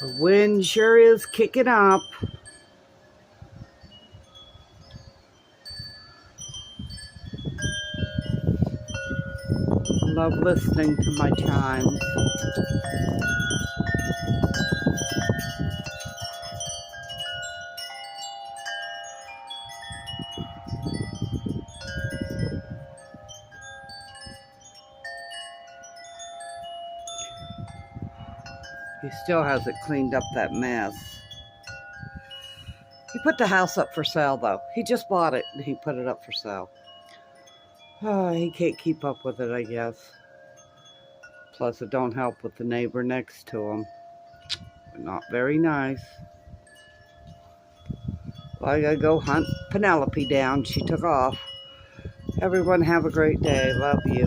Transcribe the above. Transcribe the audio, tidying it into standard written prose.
The wind sure is kicking up. I love listening to my chimes. He still hasn't cleaned up that mess. He put the house up for sale, though. He just bought it, and he put it up for sale. Oh, he can't keep up with it, I guess. Plus, it don't help with the neighbor next to him. They're not very nice. Well, I gotta go hunt Penelope down. She took off. Everyone have a great day. Love you.